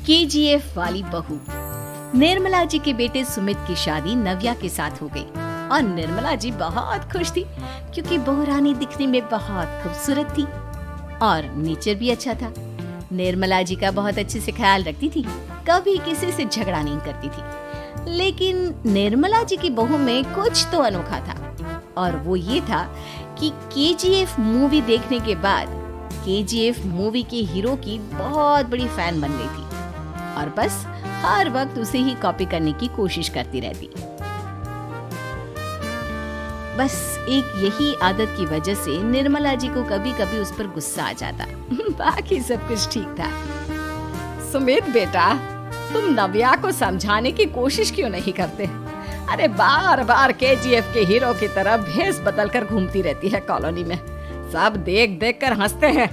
KGF वाली बहू। निर्मला जी के बेटे सुमित की शादी नव्या के साथ हो गई और निर्मला जी बहुत खुश थी क्योंकि बहू रानी दिखने में बहुत खूबसूरत थी और नेचर भी अच्छा था। निर्मला जी का बहुत अच्छे से ख्याल रखती थी, कभी किसी से झगड़ा नहीं करती थी। लेकिन निर्मला जी की बहू में कुछ तो अनोखा था और वो ये था कि केजीएफ मूवी देखने के बाद केजीएफ मूवी के हीरो की बहुत बड़ी फैन बन गई थी और बस हर वक्त उसे ही कॉपी करने की कोशिश करती रहती। बस एक यही आदत की वजह से निर्मला जी को कभी कभी उस पर गुस्सा आ जाता। बाकी सब कुछ ठीक था। सुमित बेटा, तुम नव्या को समझाने की कोशिश क्यों नहीं करते? अरे बार बार केजीएफ के हीरो की तरह भेष बदल कर घूमती रहती है कॉलोनी में, सब देख देख कर हंसते हैं।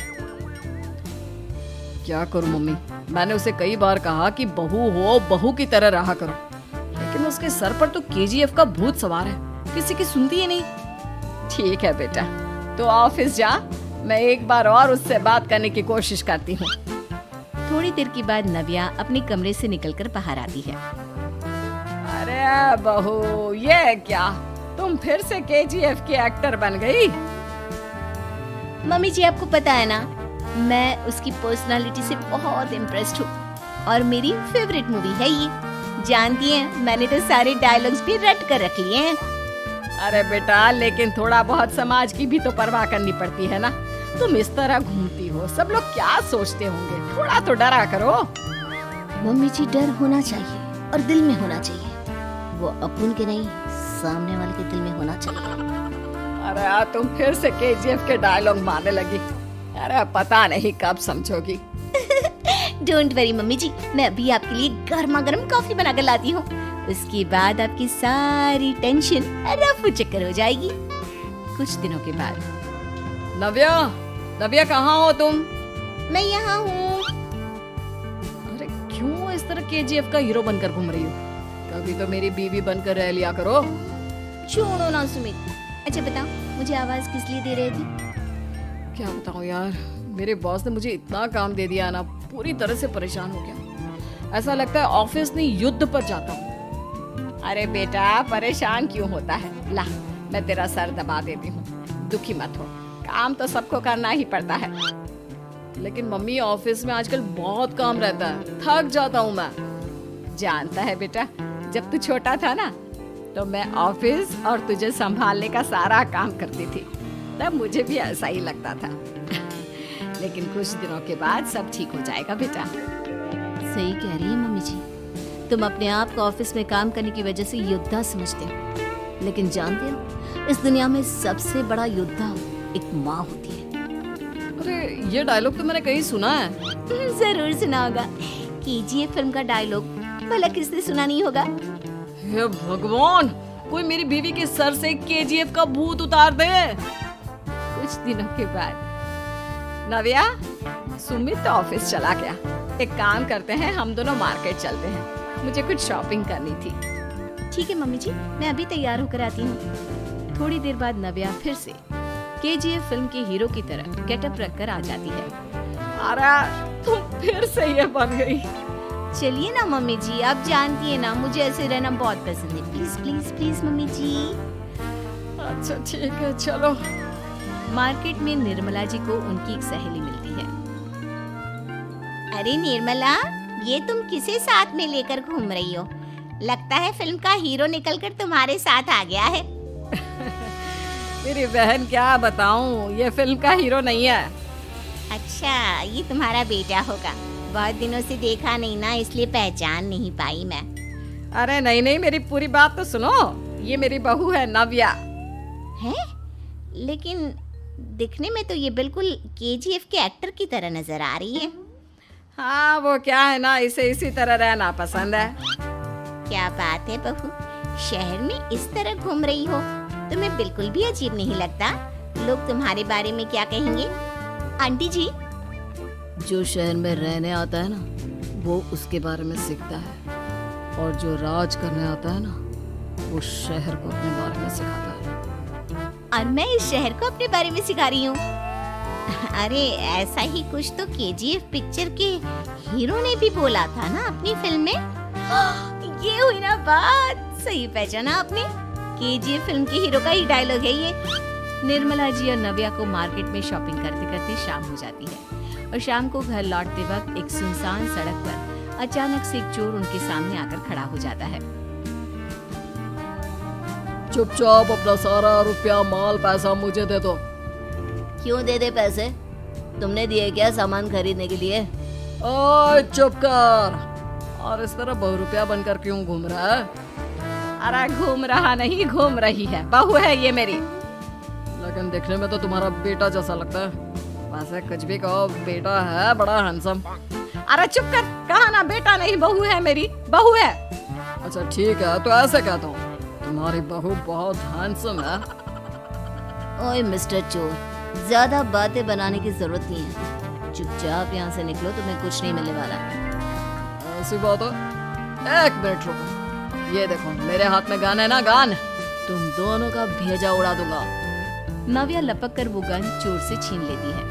क्या करूं मम्मी, मैंने उसे कई बार कहा कि बहू हो, बहू की तरह रहा करो, लेकिन उसके सर पर तो केजीएफ का भूत सवार है, किसी की सुनती ही नहीं। ठीक है बेटा, तो ऑफिस जा, मैं एक बार और उससे बात करने की कोशिश करती हूँ। थोड़ी देर के बाद नव्या अपने कमरे से निकलकर बाहर आती है। अरे बहू, ये क्या, तुम फिर से केजीएफ की एक्टर बन गई? मम्मी जी, आपको पता है ना, मैं उसकी पर्सनालिटी से बहुत इम्प्रेस्ड हूँ और मेरी फेवरेट मूवी है ये। जानती हैं, मैंने तो सारे डायलॉग्स भी रट कर रख लिए हैं। अरे बेटा, लेकिन थोड़ा बहुत समाज की भी तो परवाह करनी पड़ती है ना। तुम इस तरह घूमती हो, सब लोग क्या सोचते होंगे, थोड़ा तो डरा करो। मम्मी जी, डर होना चाहिए और दिल में होना चाहिए, वो अपन के नहीं, सामने वाले के दिल में होना चाहिए। अरे यार, तुम फिर से केजीएफ के डायलॉग मारने लगी। अरे पता नहीं कब समझोगी। डोंट वरी मम्मी जी, मैं अभी आपके लिए गर्मा गर्म कॉफी बना कर लाती हूँ। उसके बाद आपकी सारी टेंशन रफू चक्कर हो जाएगी। कुछ दिनों के बाद। नव्या, नव्या कहाँ हो तुम? मैं यहाँ हूँ। अरे क्यों इस तरह केजीएफ का हीरो बनकर घूम रही हो? कभी तो मेरी बीवी बनकर रह लिया करो। छोड़ो ना सुमित। अच्छा बताओ, मुझे आवाज किस लिए दे रही थी? क्या बताऊं यार, मेरे बॉस ने मुझे इतना काम दे दिया ना, पूरी तरह से परेशान हो गया। ऐसा लगता है ऑफिस नहीं, युद्ध पर जाता हूँ। अरे बेटा, परेशान क्यों होता है? ला, मैं तेरा सर दबा देती हूँ, दुखी मत हो, काम तो सबको करना ही पड़ता है। लेकिन मम्मी, ऑफिस में आजकल बहुत काम रहता है, थक जाता हूँ मैं। जानता है बेटा, जब तू छोटा था ना, तो मैं ऑफिस और तुझे संभालने का सारा काम करती थी, तब मुझे भी ऐसा ही लगता था। लेकिन कुछ दिनों के बाद सब ठीक हो जाएगा बेटा। सही कह रही है मम्मी जी, तुम अपने आप को ऑफिस में काम करने की वजह से योद्धा समझते हो, लेकिन जानते हो, इस दुनिया में सबसे बड़ा योद्धा एक माँ होती है। अरे ये डायलॉग तो मैंने कहीं सुना है। जरूर सुना होगा, केजीएफ फिल्म का डायलॉग, भला किसने सुना नहीं होगा? हे भगवान, कोई मेरी बीवी के सर से केजीएफ का भूत उतार दे। कुछ दिनों के बाद। नव्या, सुमित ऑफिस चला गया, एक काम करते हैं, हम दोनों मार्केट चलते हैं, मुझे कुछ शॉपिंग करनी थी। ठीक है मम्मी जी, मैं अभी तैयार होकर आती हूँ। थोड़ी देर बाद नव्या फिर से केजीएफ फिल्म के हीरो की तरह गेटअप रखकर आ जाती है। अरे तुम फिर से ये बन गई। चलिए ना मम्मी जी, आप जानती है ना, मुझे ऐसे रहना बहुत पसंद है। प्लीज प्लीज प्लीज मम्मी जी। अच्छा ठीक है, चलो। मार्केट में निर्मला जी को उनकी एक सहेली मिलती है। अरे निर्मला, ये तुम किसे साथ में लेकर घूम रही हो? लगता है फिल्म का हीरो निकलकर तुम्हारे साथ आ गया है। मेरी बहन, क्या बताऊं, ये फिल्म का हीरो नहीं है। अच्छा, ये तुम्हारा बेटा होगा, बहुत दिनों से देखा नहीं ना, इसलिए पहचान नहीं पाई मैं। अरे नहीं नहीं, मेरी पूरी बात तो सुनो, ये मेरी बहू है नव्या। है? लेकिन दिखने में तो ये बिल्कुल केजीएफ के एक्टर की तरह नजर आ रही है। हाँ, वो क्या है ना, इसे इसी तरह रहना पसंद है। क्या बात है बहू, शहर में इस तरह घूम रही हो, तुम्हें बिल्कुल भी अजीब नहीं लगता? लोग तुम्हारे बारे में क्या कहेंगे? आंटी जी, जो शहर में रहने आता है ना, वो उसके बारे में सीखता है, और जो राज करने आता है ना, वो शहर को अपने बारे में सिखाता है। और मैं इस शहर को अपने बारे में सिखा रही हूँ। अरे ऐसा ही कुछ तो केजीएफ पिक्चर के हीरो ने भी बोला था ना अपनी फिल्म में। ये हुई ना बात, सही पहचाना आपने। केजीएफ फिल्म के हीरो का ही डायलॉग है ये। निर्मला जी और नव्या को मार्केट में शॉपिंग करते करते शाम हो जाती है और शाम को घर लौटते वक्त एक सुनसान सड़क पर अचानक से एक चोर उनके सामने आकर खड़ा हो जाता है। चुपचाप अपना सारा रुपया माल पैसा मुझे दे दो। क्यों दे दे पैसे? तुमने दिए क्या सामान खरीदने के लिए? ओए चुप कर। और इस तरह बहुरुपया बनकर क्यों घूम रहा है? अरे घूम रहा नहीं, घूम रही है, बहू है ये मेरी। लेकिन देखने में तो तुम्हारा बेटा जैसा लगता है। वैसे कुछ भी कहो, बेटा है बड़ा हैंडसम। अरे चुप कर, कहा ना बेटा नहीं बहू है मेरी, बहू है। अच्छा ठीक है, तो ऐसे कहता हूँ, तुम्हारी बहू बहुत हैंडसम है। ओए मिस्टर चोर, ज्यादा बातें बनाने की जरूरत नहीं है। चुपचाप यहाँ से निकलो, तुम्हें कुछ नहीं मिलने वाला। ऐसी बात है। एक मिनट रुको, ये देखो मेरे हाथ में गन है ना, गन। तुम दोनों का भेजा उड़ा दूंगा। नव्या लपक कर वो गन चोर से छीन लेती है।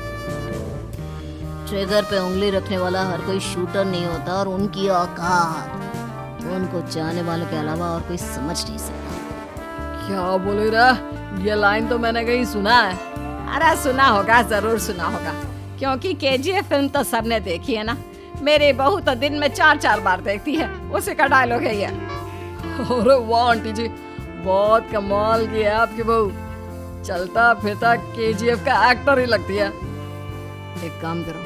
ट्रिगर पे उंगली रखने वाला हर कोई शूटर नहीं होता और उनकी औकात उनको चाहने वालों के अलावा और कोई समझ नहीं सकता। क्या बोल रहा? ये लाइन तो मैंने कहीं सुना है। अरे सुना होगा, जरूर सुना होगा, क्योंकि केजीएफ फिल्म तो सबने देखी है ना। मेरी बहू तो दिन में 4-4 बार देखती है, उसी का डायलॉग है ये। अरे वाह आंटी जी, बहुत कमाल की है आपकी बहू। चलता फिरता केजीएफ का एक्टर ही लगती है। एक काम करो,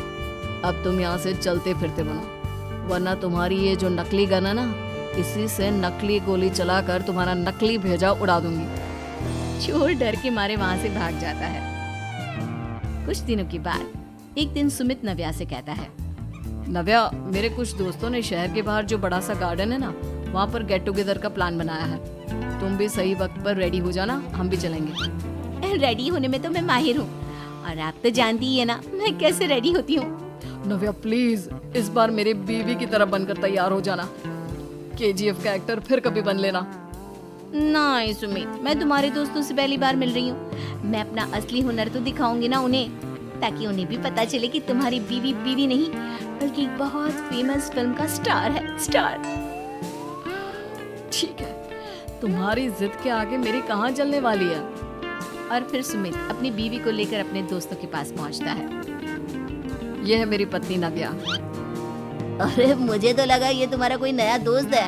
अब तुम यहाँ से चलते फिरते बनो, वरना तुम्हारी ये जो नकली गन है ना, इसी से नकली गोली चलाकर तुम्हारा नकली भेजा उड़ा दूंगी। चोर डर के मारे वहाँ से भाग जाता है। कुछ दिनों के बाद एक दिन सुमित नव्या से कहता है, नव्या, मेरे कुछ दोस्तों ने शहर के बाहर जो बड़ा सा गार्डन है ना, वहाँ पर गेट टुगेदर का प्लान बनाया है। तुम भी सही वक्त पर रेडी हो जाना, हम भी चलेंगे। रेडी होने में तो मैं माहिर हूँ, और आप तो जानती ही है ना मैं कैसे रेडी होती हूँ। नव्या प्लीज, इस बार मेरी बीवी की तरह बनकर तैयार हो जाना। केजीएफ का एक्टर फिर कभी बन लेना। नहीं सुमित, मैं तुम्हारे दोस्तों से पहली बार मिल रही हूँ। मैं अपना असली हुनर तो दिखाऊंगी ना उन्हें, ताकि उन्हें भी पता चले कि तुम्हारी बीवी बीवी नहीं बल्कि एक बहुत फेमस फिल्म का स्टार है, स्टार। ठीक है, तुम्हारी जिद के आगे मेरी कहाँ चलने वाली है। और फिर सुमित अपनी बीवी को लेकर अपने दोस्तों के पास पहुंचता है। यह है मेरी पत्नी नव्या। अरे मुझे तो लगा ये तुम्हारा कोई नया दोस्त है।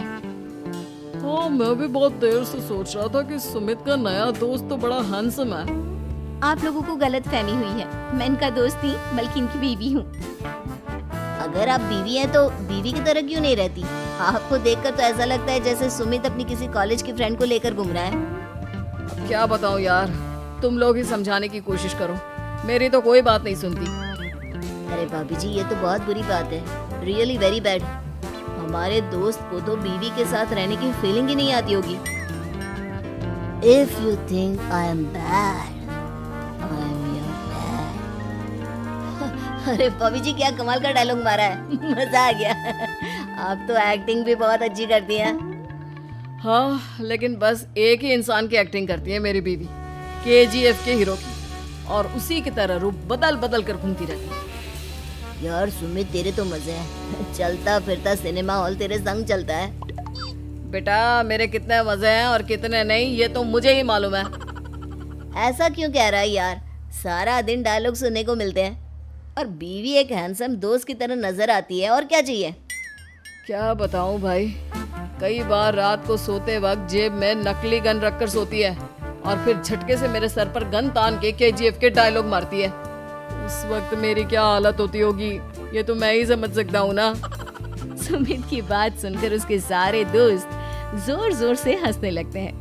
हाँ, मैं भी बहुत देर से सोच रहा था कि सुमित का नया दोस्त तो बड़ा हैंडसम है। आप लोगों को गलत फहमी हुई है, मैं इनका दोस्त नहीं बल्कि इनकी बीवी हूँ। अगर आप बीवी हैं तो बीवी की तरह क्यों नहीं रहती? आपको देखकर तो ऐसा लगता है जैसे सुमित अपनी किसी कॉलेज की फ्रेंड को लेकर घूम रहा है। क्या बताऊं यार, तुम लोग ही समझाने की कोशिश करो, मेरी तो कोई बात नहीं सुनती। अरे भाभी जी, ये तो बहुत बुरी बात है, रियली वेरी बैड। हमारे दोस्त को तो बीवी के साथ रहने की फीलिंग ही नहीं आती होगी। If you think I am bad, I am your bad. अरे भाभी जी, क्या कमाल का डायलॉग मारा है, मजा आ गया। आप तो एक्टिंग भी बहुत अच्छी करती हैं। हाँ, लेकिन बस एक ही इंसान की एक्टिंग करती है मेरी बीवी, केजीएफ के हीरो की, और उसी की तरह रूप बदल बदल कर घूमती रहती है। यार सुमित, तेरे तो मजे हैं, चलता फिरता सिनेमा हॉल तेरे संग चलता है। बेटा, मेरे कितने मजे हैं और कितने नहीं ये तो मुझे ही मालूम है। ऐसा क्यों कह रहा है यार? सारा दिन डायलॉग सुनने को मिलते हैं और बीवी एक हैंडसम दोस्त की तरह नजर आती है, और क्या चाहिए? क्या बताऊं भाई, कई बार रात को सोते वक्त जेब में नकली गन रखकर सोती है और फिर झटके से मेरे सर पर गन तान के केजीएफ के डायलॉग मारती है। उस वक्त मेरी क्या हालत होती होगी ये तो मैं ही समझ सकता हूँ ना। सुमित की बात सुनकर उसके सारे दोस्त जोर जोर से हंसने लगते हैं।